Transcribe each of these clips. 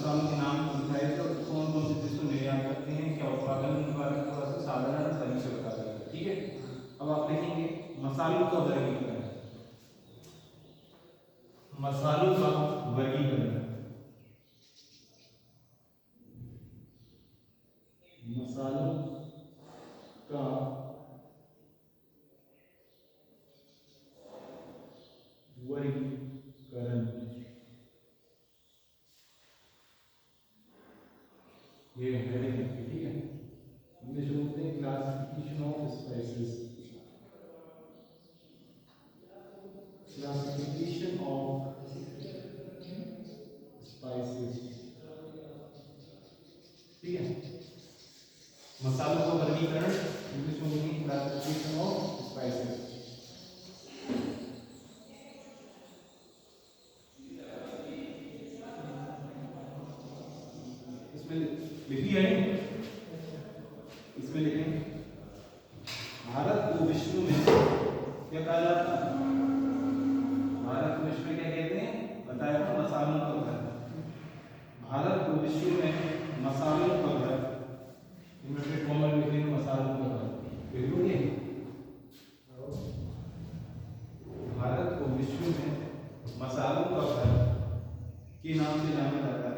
मसालों के नाम लिखाए थे और कौन कौन से देश को निर्यात करते हैं, क्या उत्पादन उनका थोड़ा सा साधारण शैली से बता देगा, ठीक है। अब आप लिखेंगे मसालों का वर्गीकरण। मसालों का वर्गीकरण, मसालों का वर्गीकरण, ये हेडिंग है, ठीक है। इंग्लिश में बोलते हैं classification of spices, classification of spices, ठीक है। मसालों का वर्गीकरण, इंग्लिश में बोलते हैं क्लासिफिकेशन ऑफ स्पाइसेस। इसमें लिखी है, इसमें लिखें भारत को विश्व में क्या कहा जाता है, भारत को विश्व में क्या कहते हैं, बताया था मसालों का घर। भारत को विश्व में मसालों का घर, इनमें कॉमन लिखेंगे मसालों का घर, लिखोगे। भारत को विश्व में मसालों का घर के नाम से जाना जाता है।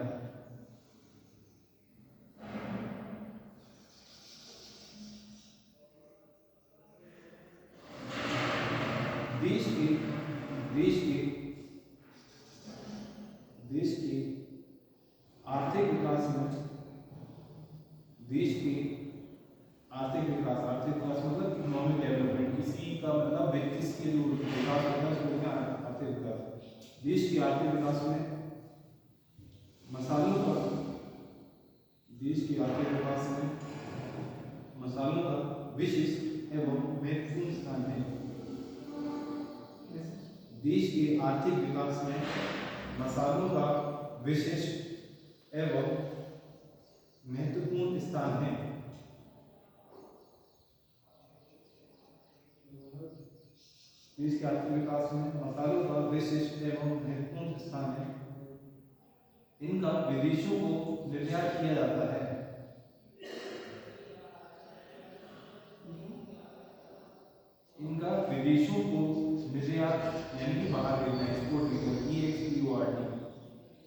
देश के आर्थिक विकास में, देश के आर्थिक विकास, आर्थिक विकास मतलब इकोनॉमिक डेवलपमेंट, किसी का मतलब व्यक्ति के जो विकास होता है उसको क्या आर्थिक विकास। देश के आर्थिक विकास में मसालों का, देश के आर्थिक विकास में मसालों का विशिष्ट एवं महत्वपूर्ण स्थान है। देश के आर्थिक विकास में मसालों का विशिष्ट एवं महत्वपूर्ण स्थान है। देश के आर्थिक विकास में मसालों का विशिष्ट एवं महत्वपूर्ण स्थान है। इनका विदेशों को निर्यात किया जाता है। इनका विदेशों को निर्यात यानी कि बाहर भेजना, एक्सपोर्ट,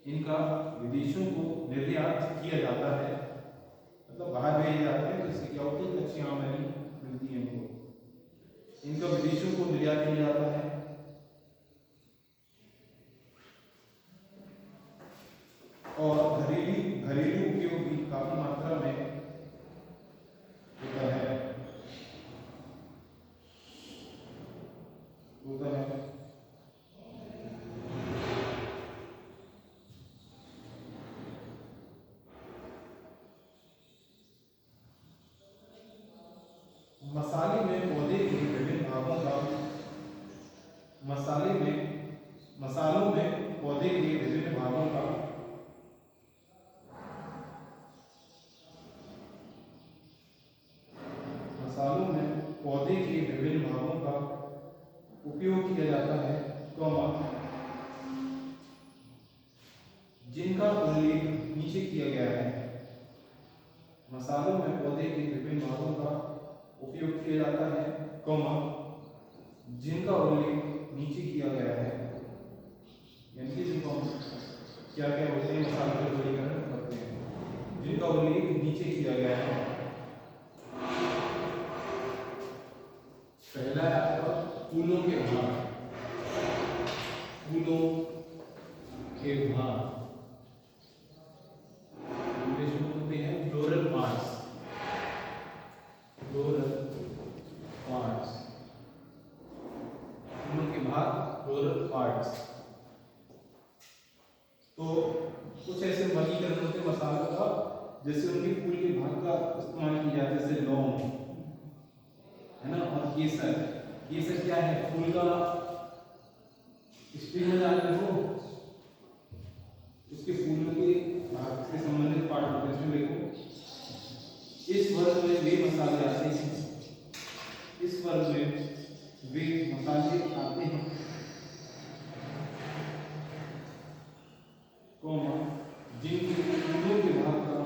इनका विदेशों को निर्यात किया जाता है, मतलब बाहर भेजे जाते हैं, तो इससे क्या होती है, अच्छी आमदनी मिलती है इनको। इनका विदेशों को निर्यात किया जाता है और घरेलू उपयोग भी काफी मात्रा में होता है। मसाले में पौधे के विभिन्न भागों का, मसालों में पौधे के विभिन्न भागों का मसालों में पौधे के विभिन्न भागों का उपयोग किया जाता है, जिनका उल्लेख नीचे किया गया है। मसालों में पौधे के विभिन्न भागों का उपयोग किया जाता है, जिनका उल्लेख नीचे किया गया है, यानी कि जिनको हम क्या क्या बोलते हैं, मसालों का वर्गीकरण करते हैं, जिनका उल्लेख नीचे किया गया है। पहला है आपका फूलों के भाग, फूलों के भाग, इंग्लिश में बोलते हैं फ्लोरल पार्ट्स, फ्लोरल पार्ट्स, फूलों के भाग, फ्लोरल पार्ट्स। तो कुछ ऐसे वर्गीकरण होते हैं मसालों का, जैसे उनके फूल के भाग का इस्तेमाल किया जाता है, जैसे लौंग है ना, और केसर। केसर क्या है, फूल का स्टेम हो, उसके फूलों के भाग से संबंधित पार्ट होते हैं, इसमें देखो इस वर्ग में वे मसाले आते हैं, इस वर्ग में वे मसाले आते हैं, जिनके फूलों के भाग का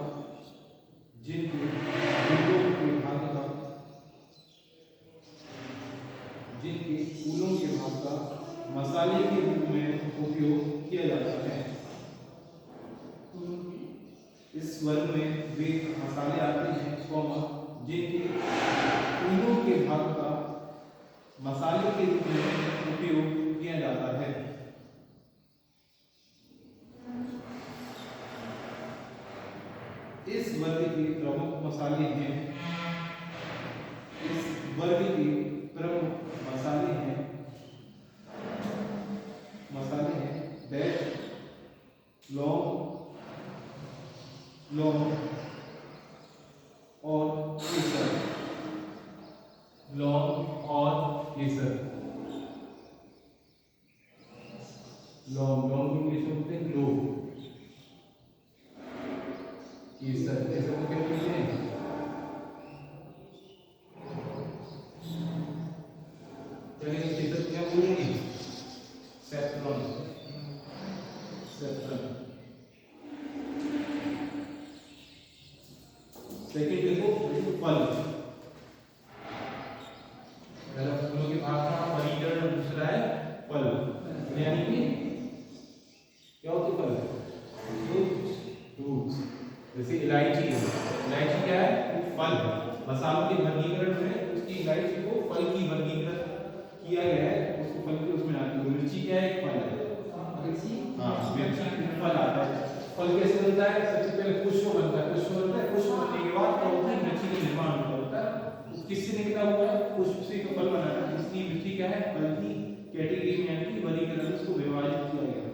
जिनके फूलों के भाग का जिनके फूलों के भाग का मसाले के रूप में उपयोग किया जाता है। इस वर्ग में वे मसाले आते हैं कौमा जिनके फूलों के भाग का मसाले के रूप में उपयोग किया जाता है। इस वर्ग के प्रमुख मसाले हैं इस वर्ग के प्रमुख मसाले हैं डैश लौंग और केसर। लौंग और केसर। लौंग इंग्लिश में बोलते हैं क्लोव। केसर को क्या बोलते हैं? केसर क्या बोलेंगे? सैफरन। सेकंड देखो फल। पहला फलों के भाग का वर्गीकरण, दूसरा है फल। यानी कि क्या होते फल? फ्रूट्स। जैसे इलायची क्या है? फल। मसालों के वर्गीकरण में उसकी इलायची को फल की वर्गीकरण किया गया है, उसको फल के उसमें आती है। मिर्ची क्या है? फल है। मिर्ची फल आता है। फल कैसे बनता है? सबसे पहले पुष्प बनता है। पुष्प बनने के बाद मिर्ची का निर्माण होता है। किससे निकला हुआ है? पुष्प से का फल बना है, इसलिए मिर्ची क्या है? फल की कैटेगरी में यानी कि वर्गीकरण उसको विभाजित किया गया है।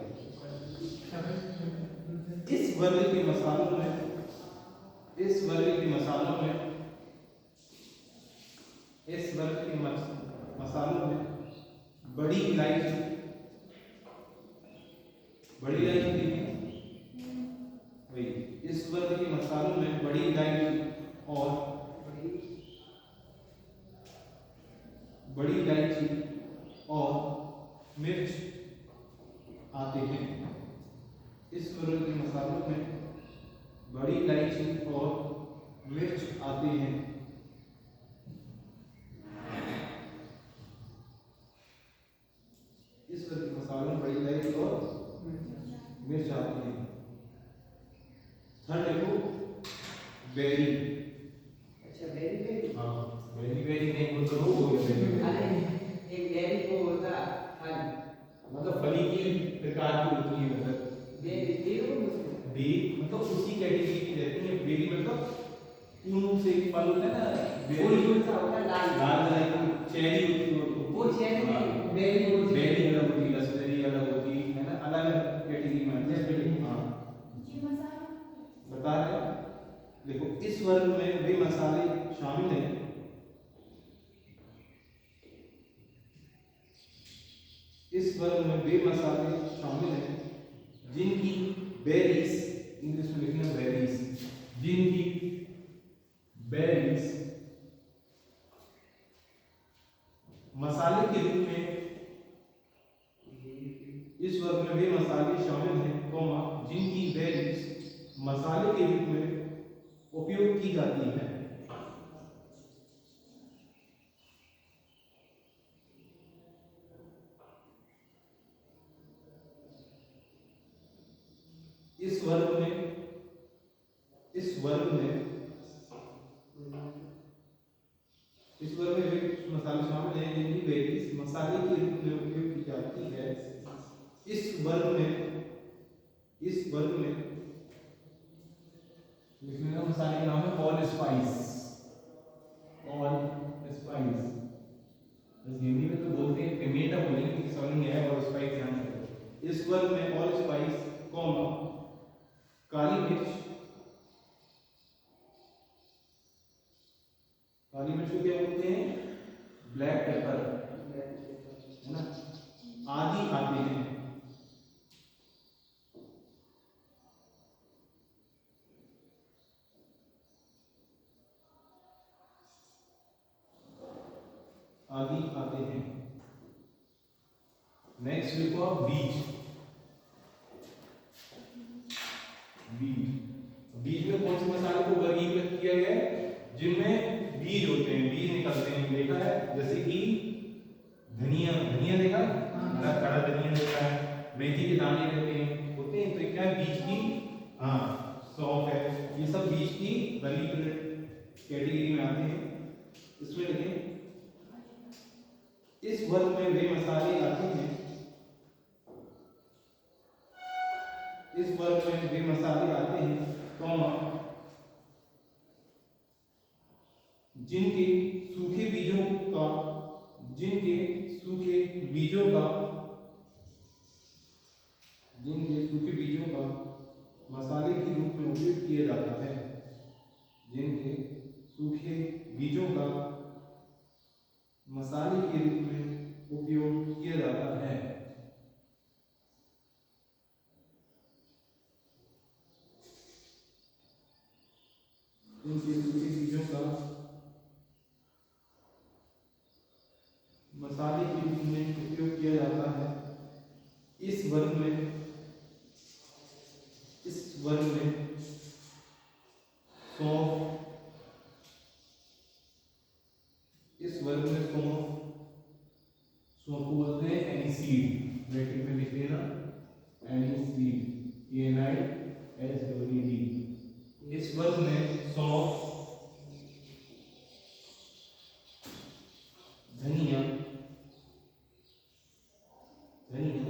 इस वर्ग के मसालों में बड़ी इलायची वही इस वर्ग के मसालों में बड़ी इलायची और मिर्च आते हैं। इस वर्ग के मसालों में बड़ी इलायची और मिर्च आते हैं। इस वर्ग के मसालों में बड़ी इलायची और मिर्च आती है। थर्ड देखो बेरी। अच्छा बेरी। हाँ बेरी नहीं बोल तो हो गया बेरी। एक बेरी को होता फल, मतलब फली की प्रकार की होती है। मतलब बेरी मतलब उसी कैटेगरी की रहती है। बेरी मतलब ऊन से एक फल होता है ना, बेरी होता है लाल चेरी होती है। वो चेरी बेरी अलग होती है, रसबेरी अलग होती है ना, अलग कैटेगरी में। हाँ बता रहे हैं। देखो इस वर्ग में वे मसाले शामिल हैं जिनकी बेरीज, इंग्लिश में लिखना बेरीज, जिनकी बेरीज मसाले के रूप में, इस वर्ग में वे मसाले शामिल हैं कौमा जिनकी बेरीज मसाले के रूप में उपयोग की जाती है। इस वर्ग में वे मसाले शामिल हैं जिनकी बेरीज मसाले के रूप में उपयोग की जाती है। इस वर्ग में लिखने का मसाले का नाम है ऑल स्पाइस। हिंदी में तो बोलते हैं पिमेंटा बोलेंगे, स्पेलिंग है और स्पाइस ध्यान रखो। इस वर्ग में ऑल स्पाइस कॉमा काली मिर्च को क्या बोलते हैं? ब्लैक पेपर है ना, आदि आते हैं। नेक्स्ट देखो आप बीज। बीज। बीज में कौन से मसाले को वर्गीकृत किया गया है? जिनमें बीज होते हैं, बीज निकलते हैं, देखा है, जैसे कि धनिया, धनिया देखा है, हरा खड़ा धनिया देखा है, मेथी के दाने रहते हैं, होते हैं, तो क्या है, बीज की, हाँ, सौंफ है, ये सब बीज की वर्गीकृत कैटेगरी में आते हैं। इसमें देखें, इस वर्ग में वे मसाले आते हैं, इस वर्ग में वे मसाले आते हैं, कौमा, जिनके सूखे बीजों का, जिनके सूखे बीजों का, जिनके सूखे बीजों का मसाले के रूप में उपयोग किया जाता है, जिनके सूखे बीजों का मसाले के रूप में उपयोग किया जाता है। जिनके सूखे बीजों का मसाले के रूप में उपयोग किया जाता है, इस वर्ग में, इस वर्ग में सौंफ, इस वर्ग में सौंफ, सौंफ को बोलते हैं एनीसीड, ब्रैकेट में लिख देना एनीसीड, ANISEED। इस वर्ग में सौंफ, धनिया, धनिया,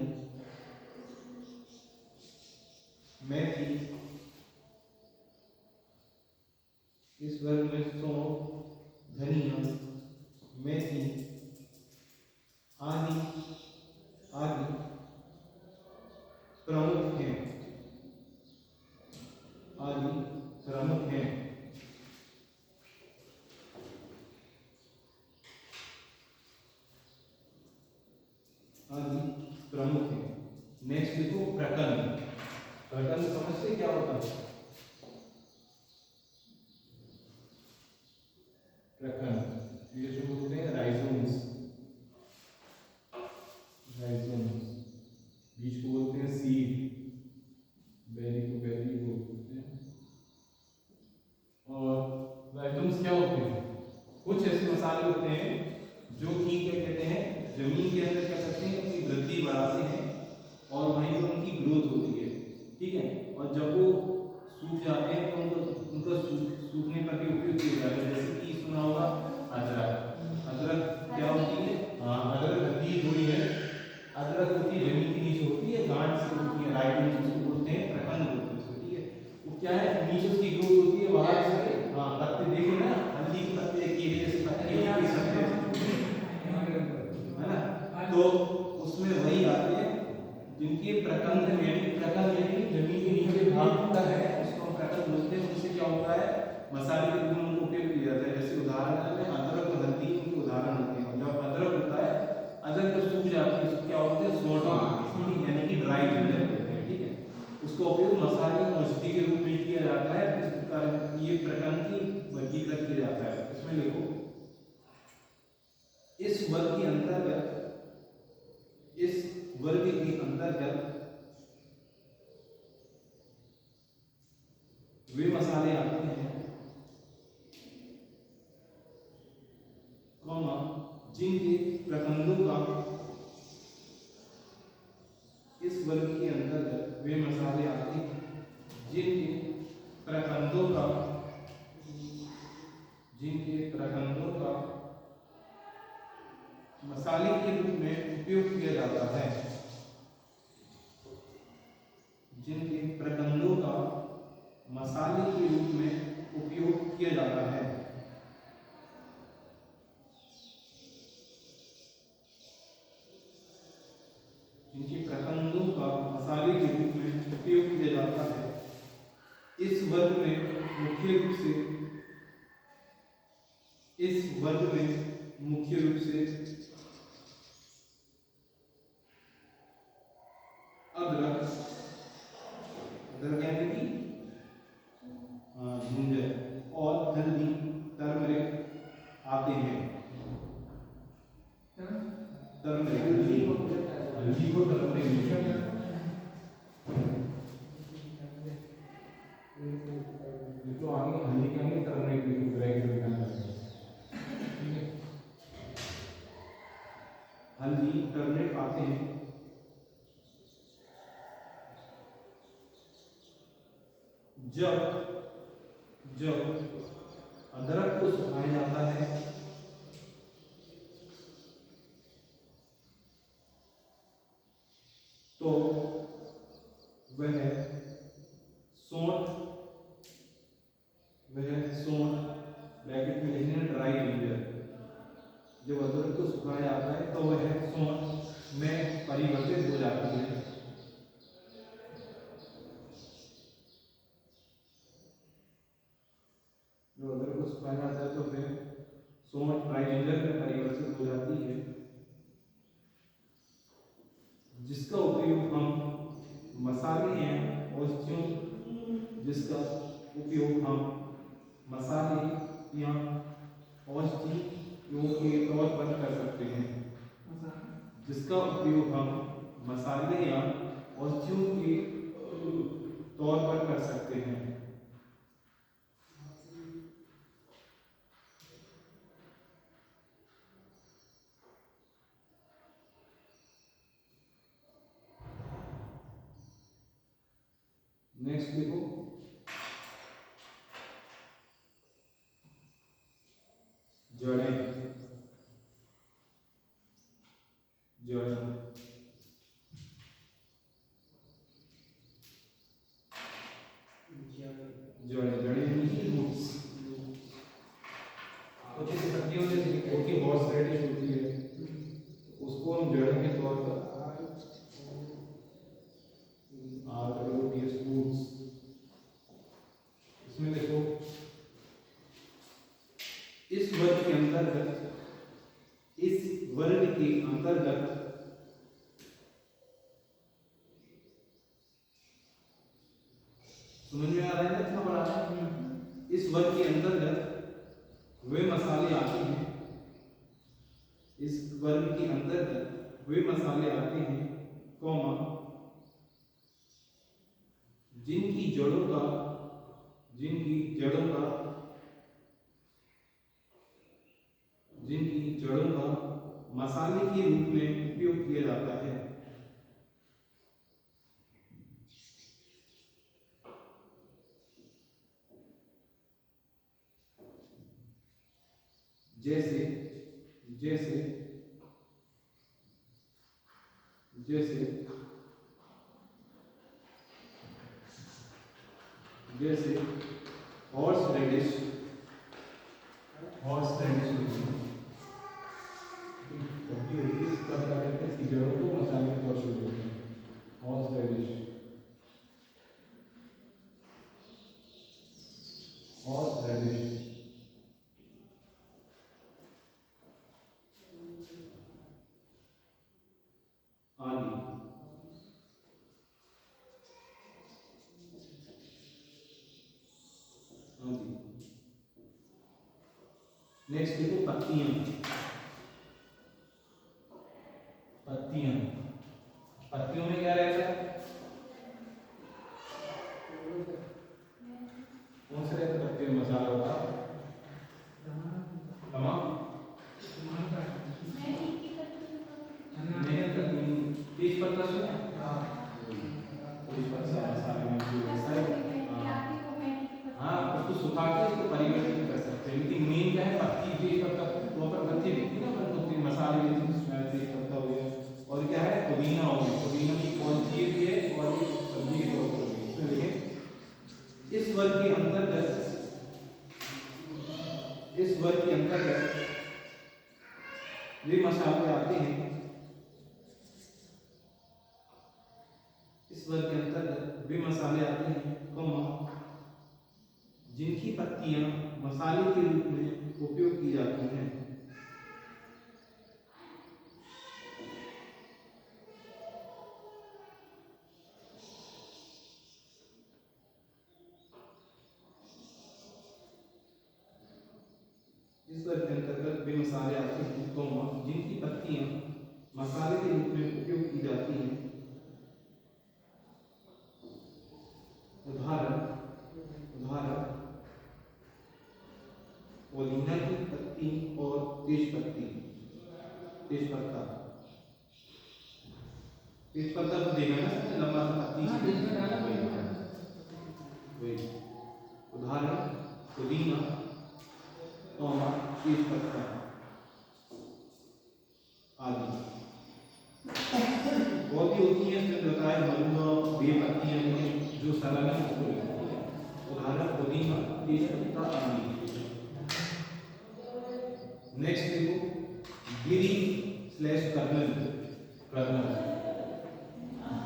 मेथी, इस वर्ग में सौंफ, धनिया, मेथी आदि आदि प्रमुख हैं, आदि प्रमुख हैं। आदि प्रमुख हैं। नेक्स्ट देखो प्रकंद। प्रकंद समझते क्या होता है? प्रकंद ये जो बोलते हैं राइजोम्स, राइजोम्स, बीज को बोलते हैं सीड, बेरी को बेरी बोलते हैं। और राइजोम्स क्या होते हैं? कुछ ऐसे मसाले होते हैं जो कि क्या कहते हैं, जमीन के अंदर क्या करते हैं, अपनी वृद्धि बढ़ाते हैं और वहीं पर उनकी ग्रोथ होती है, ठीक है। और जब वो सूख जाते हैं तो उनका सूखने पर भी उपयोग किया जाता है। जैसे कि सुना होगा अदरक, अदरक क्या होती है, हाँ, अदरक होती थोड़ी है, अदरक होती है जमीन के नीचे होती है, गांठ से होती है, राइट उसको बोलते हैं, प्रकंद बोलते हैं उसको, ठीक है। वो क्या है, नीचे उसकी ग्रोथ होती है, बाहर से, हाँ, पत्ते देखो ना, हल्दी के पत्ते, केले जैसे पत्ते, है ना, तो उसमें वही आते हैं जिनके प्रकंद में, प्रकंद यानी जमीन के नीचे भाग होता है, उसको हम प्रकंद बोलते हैं। उससे क्या होता है, मसाले के रूप में उपयोग किया जाता है। जैसे उदाहरण में अदरक और हल्दी के उदाहरण होते हैं। जब अदरक होता है, अदरक जब सूख जाती है उसको क्या होता है, सोडा यानी कि ड्राई जिंजर कहते हैं, ठीक है। उसका उपयोग मसाले और औषधि के रूप में किया जाता है। इस प्रकार ये प्रकंद की वर्गीकृत किया जाता है। इसमें देखो, इस वर्ग के अंतर्गत, इस वर्ग के अंतर्गत वे मसाले आते हैं, कौमा, जिनके प्रकंदों का, इस वर्ग के अंतर्गत वे मसाले आते हैं जिनके प्रकंदों का, जिनके प्रकंदों का मसाले के रूप में उपयोग किया जाता है, जिनके प्रकंदों का मसाले के रूप में उपयोग किया जाता है। जिनके प्रकंदों का मसाले के रूप में उपयोग किया जाता है। इस वर्ग में मुख्य रूप से, इस वर्ग में मुख्य रूप से अदरक, अदरक यानी कि जिंजर और हल्दी, टर्मरिक आते हैं। टर्मरिक, हल्दी को टर्मरिक, जब जब अदरक को सुखाया जाता है तो वह सौंठ ब्रैकेट में लिखना है ड्राई जिंजर। जब अदरक को सुखाया जाता है तो वह सौंठ में परिवर्तित हो जाती है। जब अदरक को सुखाया जाता है तो फिर सौंठ ड्राई जिंजर में परिवर्तित हो जाती है, जिसका उपयोग हम मसाले हैं औषधियों जिसका उपयोग हम मसाले या औषधियों के तौर पर कर सकते हैं। जिसका उपयोग हम मसाले या औषधियों के तौर पर कर सकते हैं। नेक्स्ट देखो, जड़ें रूट्स। कुछ ऐसी पत्तियों जैसे हॉर्स रेडिश होती है, उसको हम जड़ के तौर पर रूट्स। इसमें देखो इस वर्ग के अंतर्गत समझ में आ रहा है इतना बड़ा है? इस वर्ग के अंतर्गत वे मसाले आते हैं, इस वर्ग के अंतर्गत वे मसाले आते हैं कौमा जिनकी जड़ों का मसाले के रूप में उपयोग किया जाता है। जैसे हॉर्स रेडिश इसकी जड़ों को मसाले के तौर पर होते हैं। हॉर्स रेडिश आदि। नेक्स्ट देखो पत्तियां पत्तियों में क्या रहता है? कौन से रहता है पत्तियों में? मसाला होता है तेज पत्ता सुना? तेज पत्ता मसाले में उसको सुखा के इसको परिवर्तित कर सकते हैं, लेकिन मेन क्या है पत्ती। तेज पत्ता प्रॉपर पत्ती दिखती है ना, तो मसाले तेज पत्ता हो गया, और क्या है पुदीना हो गया। पुदीना की कौन चीज भी है और सब्जी के तौर पर भी। इसमें देखिए इस वर्ग के अंतर्गत वे मसाले आते हैं, जिनकी पत्तियां मसाले के रूप में उपयोग की जाती हैं। इस वर्ग के अंतर्गत वे मसाले आते हैं जिनकी पत्तियां मसाले के रूप में उपयोग की जाती हैं। उदाहरण पुदीना की पत्ती और तेज पत्ता तो देखा ना, लंबा सा पत्ती वही उदाहरण पुदीना कौमा तेज पत्ता आदि। बहुत ही होती है इसमें बताया मरुआ बेपत्तियां जो सलाना उसको लेते हैं। उदाहरण पुदीना तेज पत्ता आदि। नेक्स्ट देखो गिरी स्लैश कर्नल कर्नल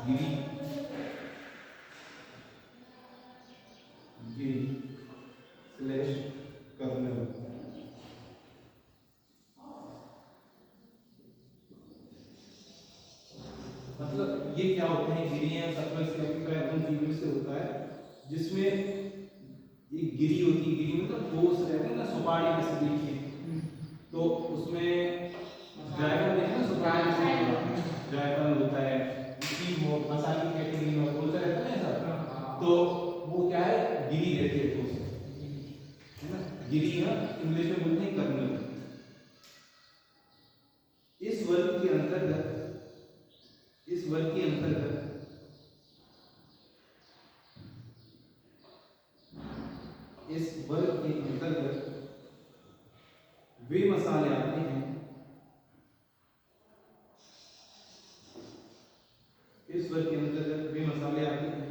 गिरी गिरी स्लैश कर्नल। मतलब ये क्या होते हैं गिरियां कर्नल से अभिप्राय उन चीजों से होता है जिसमें एक गिरी होती है। गिरी मतलब ठोस रहते हैं ना, सुपारी में से देखिए तो उसमें जायफल देखिए ना, सुपारी में जायफल होता है, इसी मसाले की कैटेगरी में बोलता रहता है ना ऐसा। तो वो क्या है गिरी रहती है ठोस है ना। गिरी ना इंग्लिश में बोलते हैं कर्नल। इस वर्ग के अंतर्गत इस वर्ग के अंतर्गत वे मसाले आते हैं इस वर्ग के अंतर्गत वे मसाले आते हैं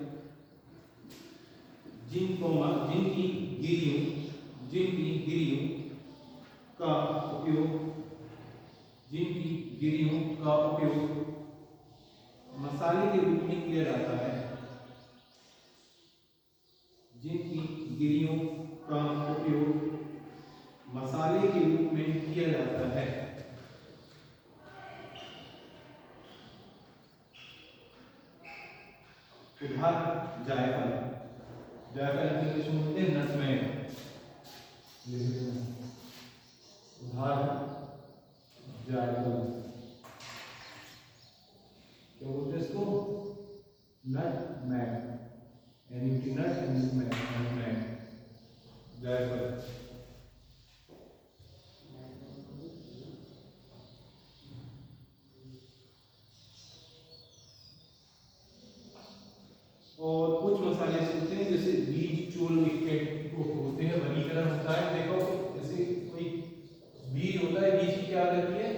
जिनकी गिरियों का उपयोग मसाले के रूप में किया जाता है। जिनकी गिरियों का उपयोग मसाले के रूप में किया जाता है। उदाहरण जायफल इंग्लिश में बोलते हैं नटमेग। उदाहरण जायफल क्या बोलते हैं इसको नटमेग नटमेग जायफल। और कुछ मसाले ऐसे होते हैं जैसे बीज चूर्ण विकेट को होते हैं, वर्गीकरण होता है। देखो जैसे कोई बीज होता है, बीज की क्या रहती है,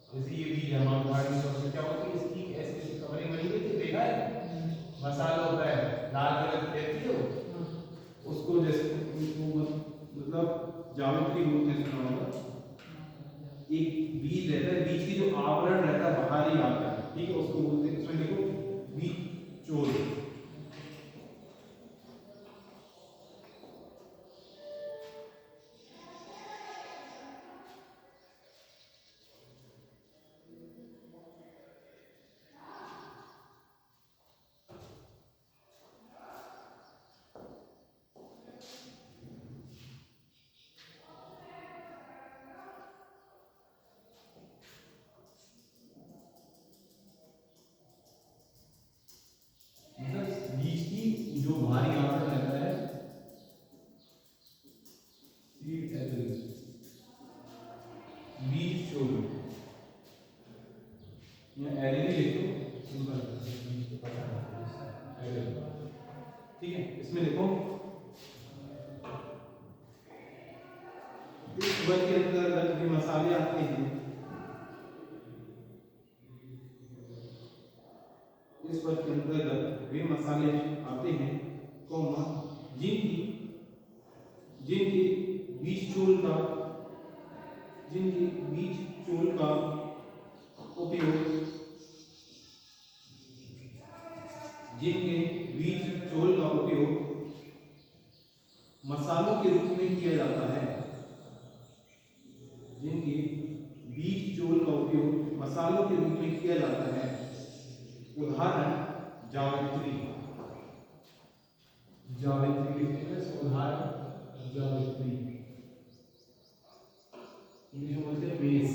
जैसे ये बीज है हमारे से क्या होती है, इसकी ऐसी कवरिंग बनी हुई थी, देखा है मसाला होता है लाल कलर की रहती है वो, उसको जैसे मतलब ज्यामिति बोलते हैं सुना होगा। एक बीज रहता है, बीज की जो आवरण रहता है बाहरी आता है, ठीक है, उसको बोलते हैं, इसमें देखो बीज चोल। बीज की जो बाहरी आवरण रहता है सीड एपिकल, बीज चोल या एरियल लिख दो सिंपल, ठीक है। इसमें देखो इस वर्ग के अंतर्गत भी मसाले आते हैं, इस वर्ग के अंतर्गत वे मसाले आते हैं कौमा जिनकी बीज चूर्ण का उपयोग मसालों के रूप में किया जाता है। जिनके बीज चोल का उपयोग मसालों के रूप में किया जाता है। उदाहरण जावित्री उदाहरण जावित्री इंग्लिश में बोलते हैं बेस,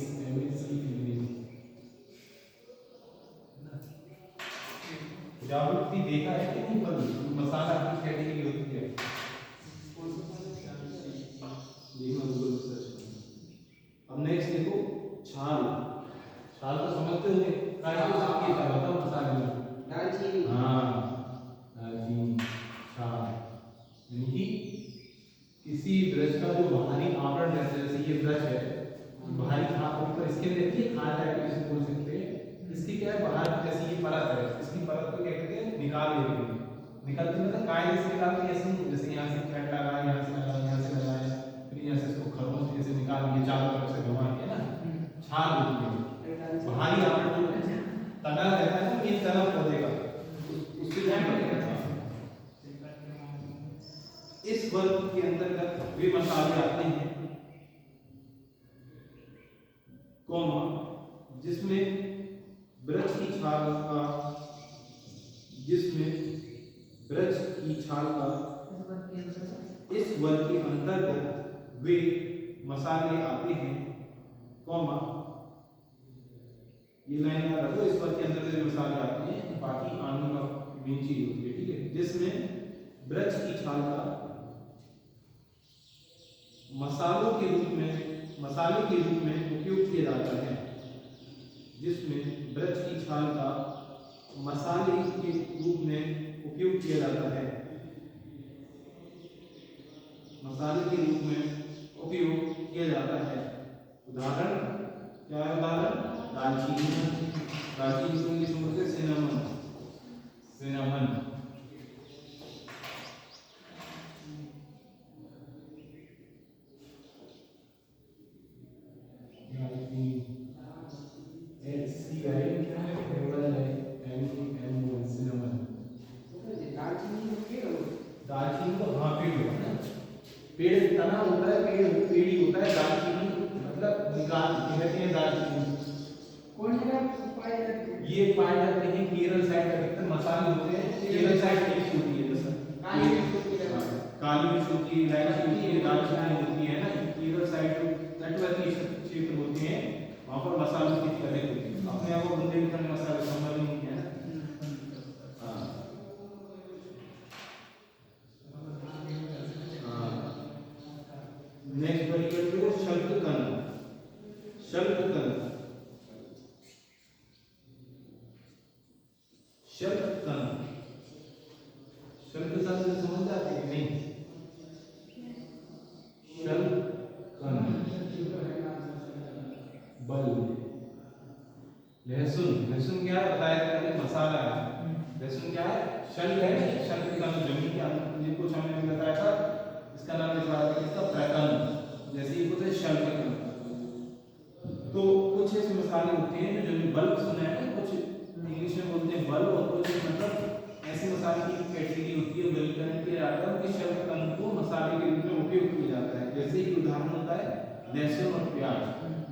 जावित्री देखा है कि नहीं, पर मसाला की कैटेगरी होती है, अब नेक्स्ट देखो छाल तो समझते होंगे, काय को सबकी बताओ मसाले में दालचीनी, हाँ दालचीनी, छाल यानी कि किसी ब्रज का जो बाहरी आवरण रहता है, जैसे ये ब्रज है, बाहरी खाद ऊपर इसके रहती है, खाद टाइप की इसको बोल सकते हैं। इसकी क्या है, बाहर जैसे ये परत है, इसकी परत को क्या कहते हैं, निकाल देते हैं। निकालते मतलब कायदे से निकालते हैं, ऐसे जैसे यहाँ से थ्रेड लगाया, यहाँ से लगाया, यहाँ से लगाया, फिर यहाँ से इसको खरोंच से ऐसे निकाल के चारों तरफ से घुमा के ना छाल होती है। बाहरी आवरण जो तना रहता है ना, ये तना पौधे का, उससे क्या बनेगा। इस वर्ग के अंतर्गत वे मसाले आते हैं कौमा जिसमें ब्रज की छाल का, जिसमें ब्रज की छाल का इस वर्ग के अंतर्गत वे मसाले आते हैं कौमा, ये लाइन याद रखो, इस वर्ग के अंतर्गत वे मसाले आते हैं, बाकी आने का मेन चीज होती है, ठीक है। जिसमें ब्रज की छाल का मसाले के रूप में उपयोग किया जाता है, जिसमें ब्रज की छाल का मसाले के रूप में उपयोग किया जाता है, मसाले के रूप में उपयोग किया जाता है। उदाहरण क्या है, उदाहरण दालचीनी, दालचीनी को इंग्लिश में बोलते हैं सिनेमन, सिनेमन। दालचीनी तो हाँ पेड़ होता है, पेड़ तना होता है, पेड़ ही होता है। दालचीनी मतलब निकाल कहते हैं दालचीनी। कौन जगह ये पाए जाते हैं, केरल साइड अधिकतर मसाले होते हैं, केरल साइड मिर्च होती है, जैसा काली मिर्च होती है, इलायची होती है, दालचीनी होती है ना। केरल साइड तटवर्ती क्षेत्र होते हैं, वहाँ पर मसालों की खेती होती है। अपने आप को बुंदेलखंड मसाले संभल नहीं है ना। नेक्स्ट बड़ी करते हो शल्ककण, शल्ककण, शल्ककण, शल्ककण से समझ आते हैं नहीं? शल्ककण बल, लहसुन, लहसुन क्या है बताया था, मसाला है। लहसुन क्या है, शल्क है, शल्ककण जमीन के अंदर, ये कुछ हमने बताया था, इसका नाम लिखा है इसका प्रकन, जैसे ये होता है शल्ककण। तो कुछ ऐसे मसाले होते हैं जो बल्ब सुना है, कुछ इंग्लिश में बोलते हैं बल्ब, और कुछ मतलब ऐसे मसाले की कैटेगरी होती है, वर्गीकरण किया जाता है कि शल्ककण को मसाले के रूप में उपयोग किया जाता है। जैसे कि उदाहरण होता है लहसुन और प्याज,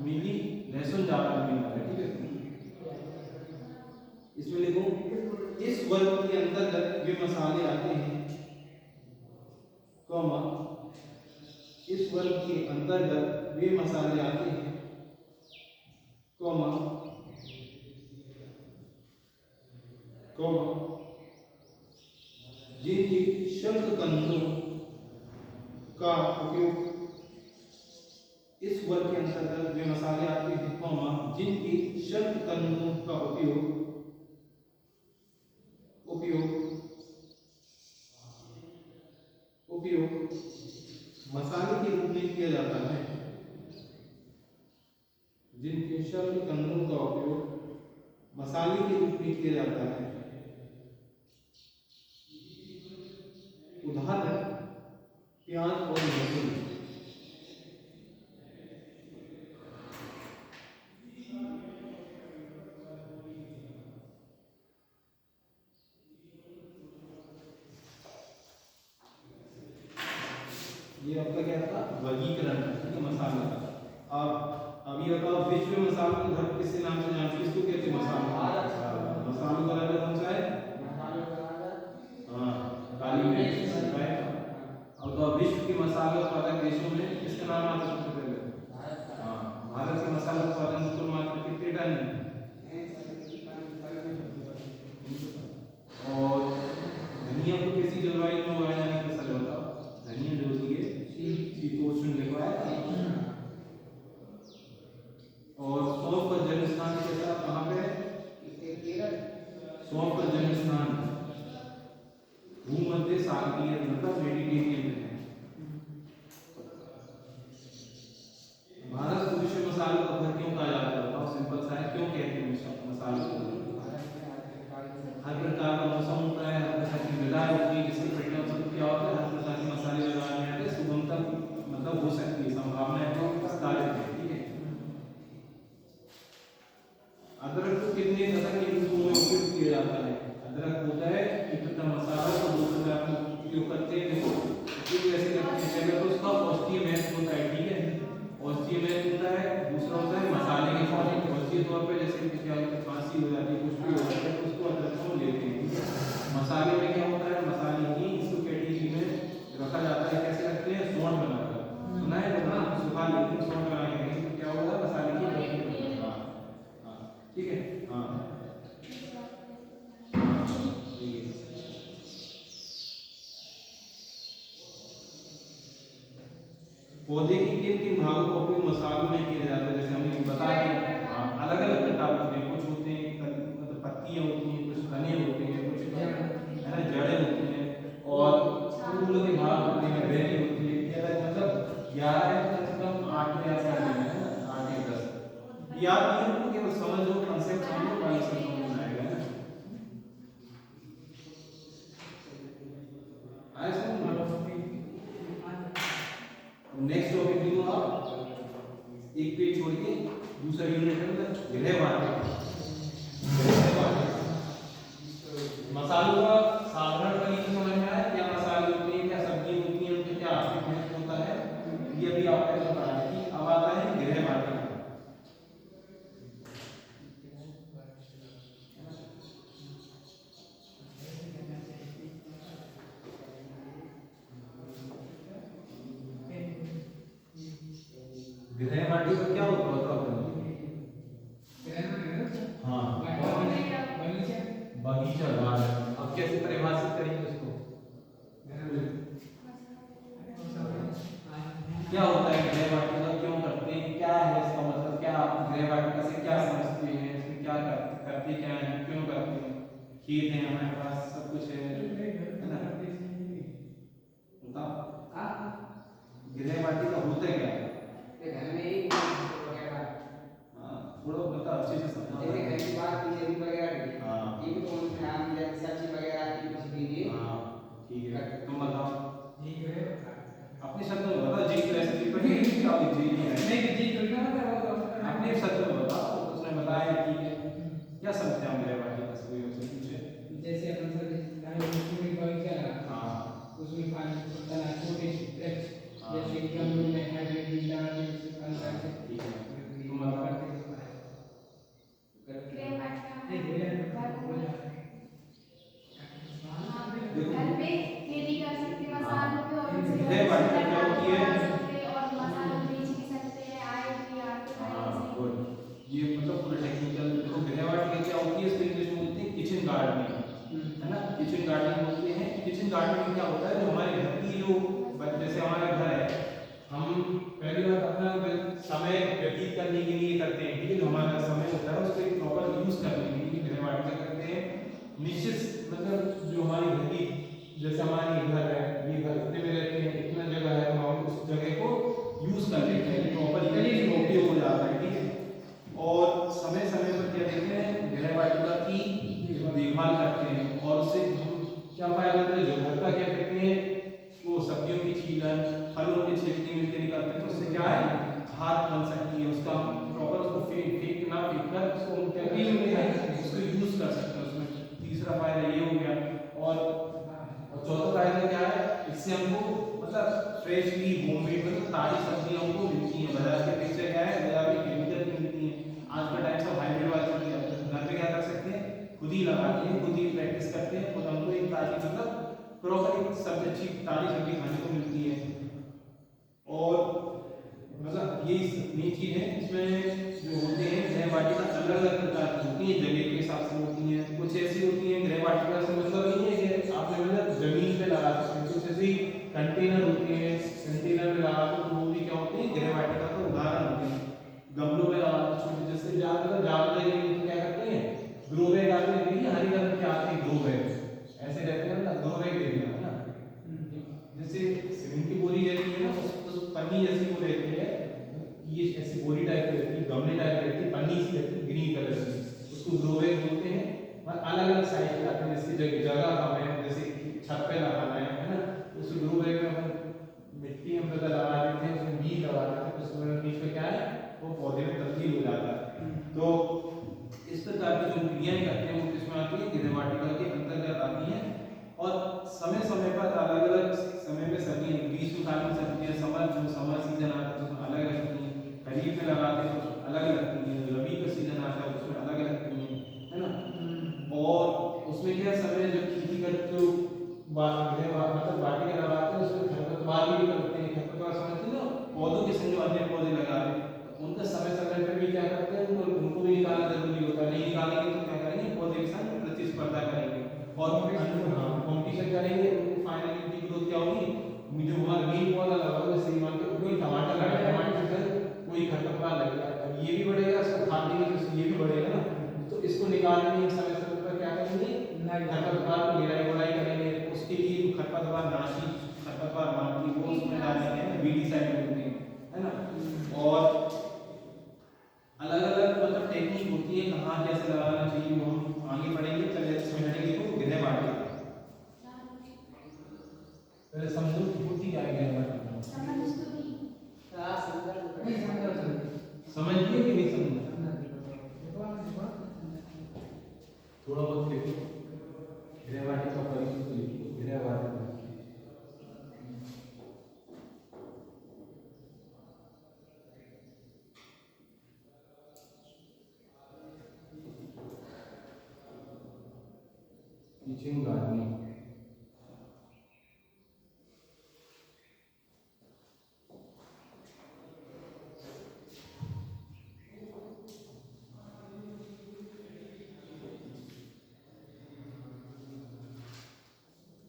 मिली लहसुन ज्यादा मिलता है, ठीक है। इसमें लिखो इस वर्ग के अंतर्गत वे मसाले आते हैं कौमा, इस वर्ग के अंतर्गत वे मसाले आते हैं कौमा, कौमा जिनके शल्ककणों का उपयोग, इस वर्ग के अंतर्गत वे मसाले आते हैं कौमा जिनके शल्ककणों का उपयोग मसाले के रूप में किया जाता है, जिनके शल्ककणों का उपयोग मसाले के रूप में किया जाता है। उदाहरण प्याज और लहसुन। ये आपका क्या था, वर्गीकरण, ठीक है, मसाला का। अब ये बताओ विश्व में मसालों का घर किस नाम से जानते हैं, किसको कहते हैं मसाला, मसालों का राजा कौन सा है, हाँ काली मिर्च, राइट। अब तो विश्व के मसाला उत्पादक देशों में किसका नाम आता है सबसे पहले, हाँ भारत के मसाला उत्पादन कुल मात्रा कितने टन है, और धनिया को कैसी जलवायु में उगाया जाने की फसल बताओ, धनिया जो होती है शीतोष्ण लिखवाया था। और सौंफ का जन्म स्थान कैसा, कहाँ पे है, सौंफ का जन्म स्थान भूमध्य सागरीय मतलब मेडिटेरियन तौर पे जैसे कि क्या होता है, खांसी हो जाती है, कुछ भी हो जाता है, तो उसको अदरक को लेते हैं, ठीक है। मसाले में क्या होता है, मसाले की इसको कैटेगरी में रखा जाता है, कैसे रखते हैं, सौंठ बनाकर, सुना है, तो सुखा लेते हैं, सौंठ बना के रखेंगे, तो क्या होगा, मसाले की बर्फी बनेगी। हाँ हाँ ठीक है। हाँ ठीक है। पौधे की किन किन भागों का उपयोग मसालों में किया जाता है, जैसे हमने बताया कि अलग अलग प्रकार होते हैं, कुछ होते हैं मतलब पत्तियां होती हैं, कुछ तने होते हैं, कुछ है ना जड़ें होती हैं, और फूल के भाग होते हैं, बेली होती है, ये अलग मतलब 11 है, कम से कम 8 के आसपास है ना, 8 या 10 याद नहीं है, केवल समझ लो, कंसेप्ट समझ लो, बाकी सब समझ में आएगा ना। आया समझ नेक्स्ट टॉपिक लिखो आप, एक पेज छोड़ के दूसरा यूनिट है मतलब गृह वाटिका। मसालों का साधारण तरीके से समझ में आया, क्या मसाले होते हैं, क्या सब्जी होती है, उनका क्या महत्व होता है, ये भी आपको बताना है। कि अब आता है गृह वाटिका। गृह वाटिका क्या होता है बताओ। हाँ बगीचा गार्डन, अब कैसे परिभाषित करेंगे उसको, क्या होता है गृह वाटिका, क्यों करते हैं, क्या है इसका मतलब, क्या गृह वाटिका से क्या समझते हैं, इसमें क्या करते क्या है, क्यों करते हैं, खेत है हमारे पास, सब कुछ है ना, बताओ गृह वाटिका होता है क्या, घर में ही वगैरह। हाँ थोड़ा बता अच्छे से समझा, जैसे घर की बात की जमीन वगैरह की। हाँ ये भी तो उनके नाम जैसे सब्जी वगैरह की कुछ के लिए। हाँ ठीक है, तुम बताओ जी है अपने शब्द में बता, जी रेसिपी पर ही क्या जी है, नहीं जी तो क्या मतलब अपने शब्द में बताओ, उसने बताया ठीक है, क्या समझते हैं गृह वाटिका से, कोई उससे पूछे, जैसे अपन सब बगीचा लगा, हाँ उसमें पानी डाला, छोटे जैसे कि गमलों में हाइब्रिड डाल के उससे फल काट के, ठीक है तुम बताओ गृह वाटिका घर पे खेती कर सकते हैं मसालों पे, और उनसे गृह वाटिका क्या होती है, और मसाला बेच भी सकते हैं, आय भी आर्थिक आय से। ये मतलब पूरा टेक्निकल देखो, गृह वाटिका क्या होती है, इसको इंग्लिश में बोलते हैं किचन गार्डनिंग, है ना, किचन गार्डनिंग बोलते हैं। किचन गार्डनिंग में क्या होता है, जो हमारे घर की जो जैसे हमारा घर है, हम पहली बात अपना समय व्यतीत करने के लिए करते हैं, ठीक है, जो हमारा समय होता है उसको एक प्रॉपर यूज करने के लिए गृह वाटिका करते हैं। निश्चित मतलब जो हमारी घर की, जैसे हमारी घर है, ये घर इतने में रहते हैं, इतना जगह है, तो हम उस जगह को यूज कर लेते हैं, प्रॉपर उपयोग हो जाता है, ठीक है। और समय समय पर क्या देते हैं, गृह वाटिका की देखभाल करते हैं, और उससे हम क्या फायदा होता है, जो घर का क्या कहते हैं वो सब्जियों की छीलन, फलों के छिलके मिलके निकलते हैं, तो उससे क्या है खाद बन सकती है, उसका प्रॉपर उसको फेंक ना फेंक कर उसको उसको यूज कर सकते हैं उसमें, तीसरा फायदा ये हो गया। और चौथा फायदा क्या है, इससे हमको मतलब फ्रेशली होममेड मतलब ताजी सब्जियां हमको मिलती हैं, बाजार के अपेक्षा क्या है, बाजार में केमिकल की मिलती हैं, आज का टाइम सब हाइब्रिड वाला चल गया, तो घर पे क्या कर सकते हैं, खुद ही लगाते हैं, खुद ही प्रैक्टिस करते हैं, खुद हमको एक ताजी मतलब प्रॉपर एक सब अच्छी ताजी सब्जी खाने को मिलती है। और मतलब ये मेन चीज है, इसमें जो होते हैं गृह वाटिका अलग अलग प्रकार की होती है, जगह के हिसाब से होती हैं, कुछ ऐसी होती हैं गृह वाटिका से मतलब नहीं है कि आपने मतलब जमीन पे लगा सकते हैं, कुछ ऐसी कंटेनर होते हैं, कंटेनर में लगा के तो वो भी क्या होते हैं गृह वाटिका का उदाहरण होते हैं। गमलों में लगा छोटे जैसे ज्यादा जगह में क्या करते हैं, ग्रो बैग आते हैं, देखिए हरी कलर के आते हैं ग्रो बैग, ऐसे रहते हैं ना, ग्रो बैग देखना है ना, जैसे सीमेंट की बोरी रहती है ना, उस पन्नी जैसी वो रहती है, ये ऐसी बोरी टाइप की रहती है, गमले टाइप की रहती है, पन्नी सी रहती है ग्रीन कलर की, उसको ग्रो बैग बोलते हैं। और अलग अलग साइज के आते हैं, जैसे जगह कम है, जैसे छत पे लगाना है ना, उस ग्रो बैग में अपन मिट्टी हम पता लगा देते हैं, उसमें बीज लगा देते हैं, उसमें बीज पे क्या है वो पौधे में तब्दील हो जाता है। तो इस प्रकार की जो क्रियाएं करते हैं वो किसमें आती है, गृह वाटिका के अंतर्गत आती हैं। और समय समय पर अलग अलग समय में सब्जियां, ग्रीष्मकालीन सब्जियां, समर सीजन आता है तो अलग लगती हैं, खरीफ में लगाते हैं तो अलग लगती हैं, रबी का सीजन आता बी डिसाइड करते हैं, है ना। और अलग अलग मतलब टेक्निक होती है कहाँ कैसे लगाना चाहिए वो हम आगे पढ़ेंगे। चलिए इसमें हेडिंग देखो गृह वाटिका। पहले समझो कि होती क्या है गृह वाटिका। समझिए कि नहीं समझ थोड़ा बहुत देखो गृह वाटिका परिचित तो लिखो गृह वाटिका। टीचिंग गार्डनिंग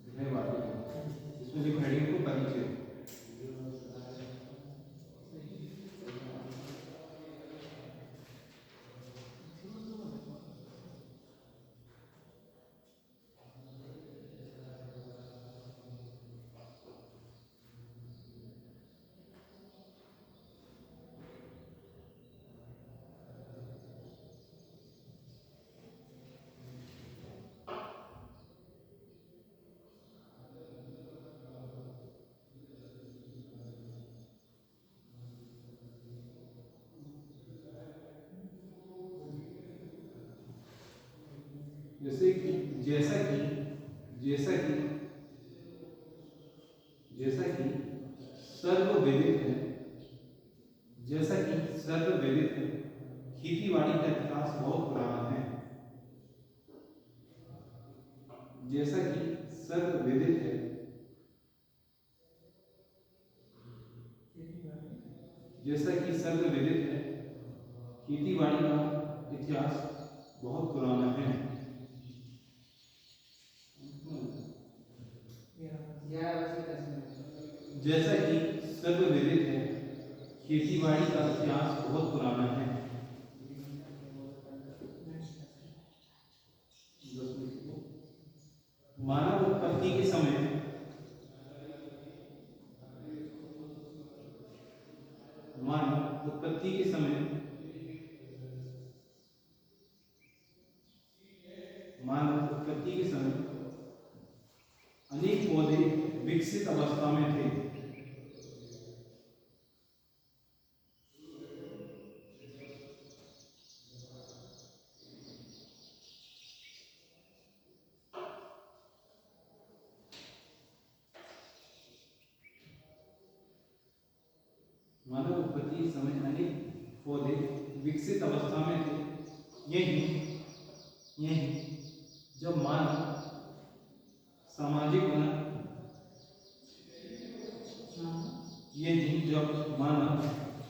गृह वाटिका, इसमें लिखो हेडिंग को परिचय। जैसे कि जैसा कि जैसा कि जैसा कि सर्वविदित है, जैसा कि सर्वविदित है, खेतीबाड़ी का इतिहास बहुत पुराना है। जैसा कि सर्वविदित है, जैसा कि सर्वविदित है, खेतीबाड़ी का इतिहास बहुत पुराना है। जैसा कि सर्वविदित है, खेतीबाड़ी का इतिहास बहुत पुराना है। मानव उत्पत्ति के समय मानव उत्पत्ति के समय मानव उत्पत्ति के समय अनेक पौधे विकसित अवस्था में थे। मानव उत्पत्ति के समय अनेक पौधे विकसित अवस्था में थे। यही जब मानव सामाजिक बना, यही जब मानव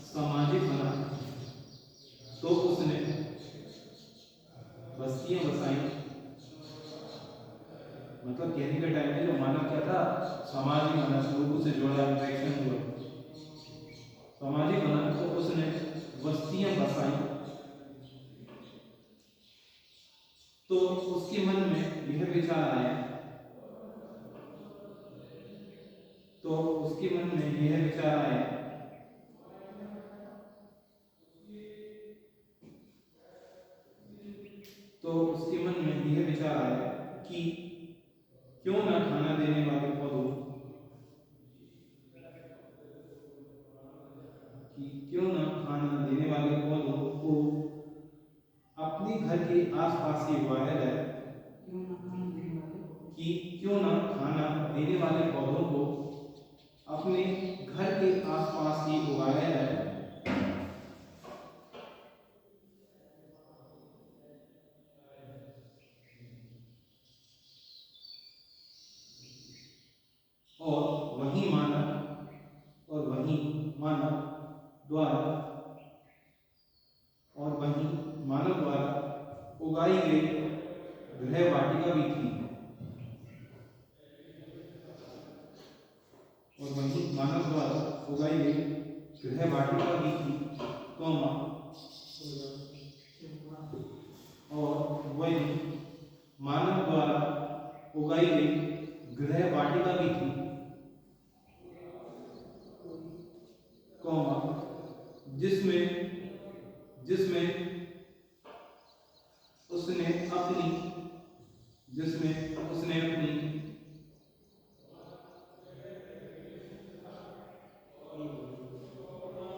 सामाजिक बना तो उसने बस्तियां बसाई। मतलब कहने का टाइम है जब मानव क्या था, सामाजिक बना, लोगों से जुड़ा, इंटरेक्शन हुआ, सामाजिक बना तो उसने बस्तियां बसाई। तो उसके मन में यह विचार आया, तो उसके मन में यह विचार आया तो उसके मन में यह विचार आया कि क्यों ना खाना देने वाले पौधों को अपने घर के आसपास ही उगाया जाए। क्यों ना खाना देने वाले पौधों को अपने घर के आसपास ही उगाया जाए। और वही मानव द्वारा उगाई गई गृह वाटिका भी थी। और वही मानव द्वारा उगाई गई गृह वाटिका भी थी, और वही मानव द्वारा उगाई गई गृह वाटिका भी थी। जिसमें जिसमें उसने अपनी जिसमें उसने अपनी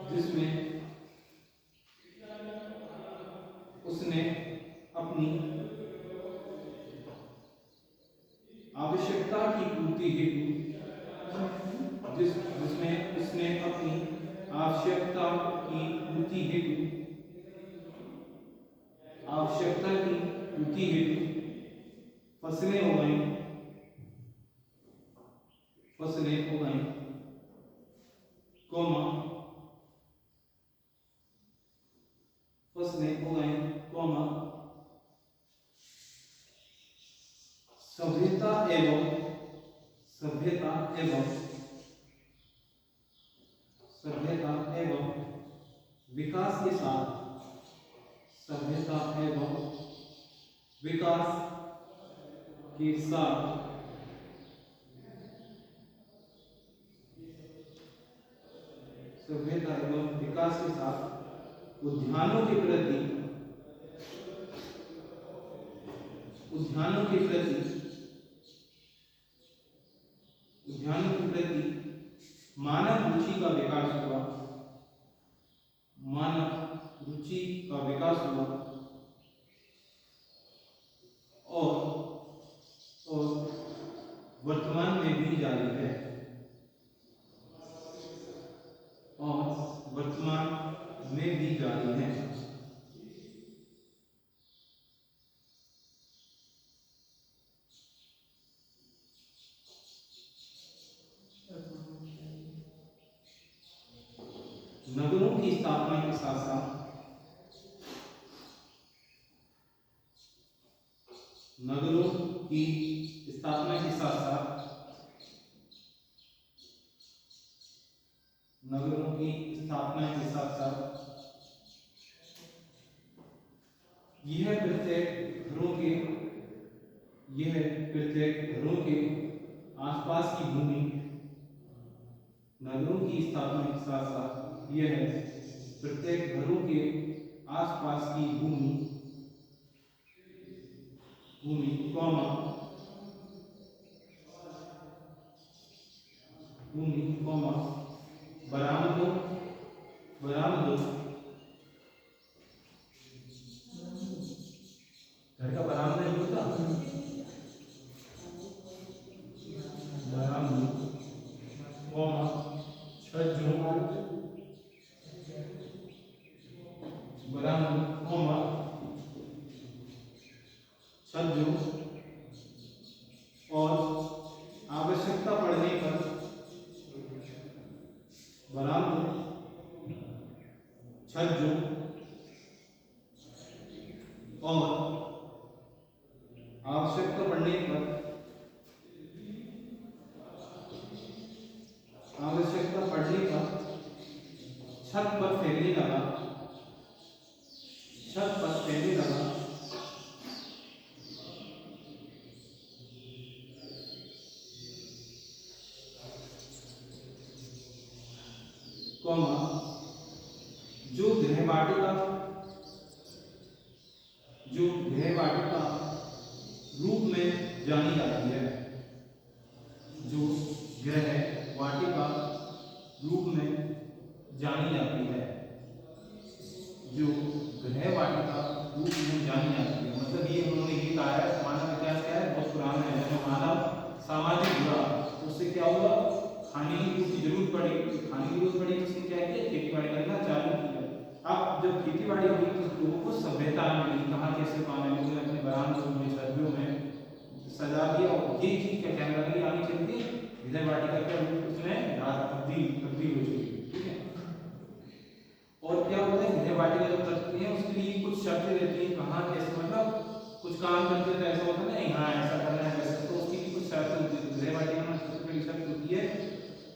जिसमें उसने अपनी आवश्यकता की पूर्ति हेतु जिसमें उसने अपनी आवश्यकता की पूर्ति हेतु फसलें उगाई कौमा कौमा सभ्यता एवं विकास के साथ सभ्यता एवं विकास के साथ सभ्यता एवं विकास के साथ उद्यानों के प्रति मानव रुचि का विकास हुआ और वर्तमान में भी जारी है नगरों की स्थापना के साथ साथ यह प्रत्येक घरों के आसपास की भूमि नगरों की स्थापना के साथ साथ यह प्रत्येक घरों के आसपास की भूमि बरामदों घर का बरामदा नहीं होता छज्जों और आवश्यकता पड़ने पर बरामदों छज्जों और आवश्यकता पड़ने पर छत पर फैलने लगा कौमा जो गृहवाटिका रूप में जानी जाती है मतलब ये उन्होंने ये कहा है मानव विकास क्या है बहुत पुराना है जब मानव सामाजिक हुआ उससे क्या हुआ खाने की पूर्ति जरूरत पड़ी तो उसने क्या किया खेती बाड़ी करना चालू किया। अब जब खेती बाड़ी हुई तो लोगों को सभ्यता मिली कहाँ कैसे पाने लगे अपने बरामदों में छज्जों में सजा दिया और ये चीज क्या कहने लगी आगे चलती विजय वाटिका के उसमें तब्दील हो चुकी ठीक है। और क्या होता है विजय वाटिका जब करती है उसके लिए कुछ शर्तें रहती हैं कहाँ कैसे मतलब कुछ काम करते तो ऐसा होता है ना यहाँ ऐसा करना है वैसे तो उसकी कुछ शर्तें होती है। विजय वाटिका में सबसे बड़ी शर्त होती है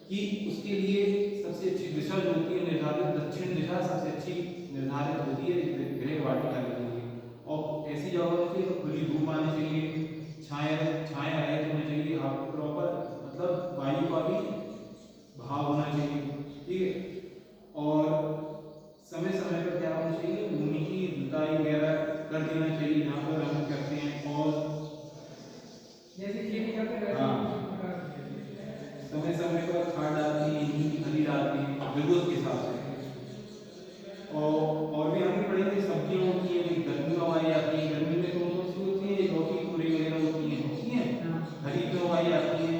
कि उसके लिए सबसे अच्छी दिशा जो होती है निर्धारित दक्षिण दिशा सबसे अच्छी निर्धारित होती है गृह वाटिका के लिए और ऐसी जगह होती है तो खुली धूप आनी चाहिए छाया रहित होनी चाहिए आपको प्रॉपर मतलब वायु का भी भाव होना चाहिए ठीक है। और उसके बाद खाद डालते हैं, नीम की खली डालते हैं जरूरत के हिसाब से। और भी आगे पढ़ेंगे, सब्जियां होती हैं, अभी गर्मी में उगाई जाती है। गर्मी में कौन कौन सी होती है? लौकी, तोरी वगैरह होती हैं, हरी में उगाई जाती है।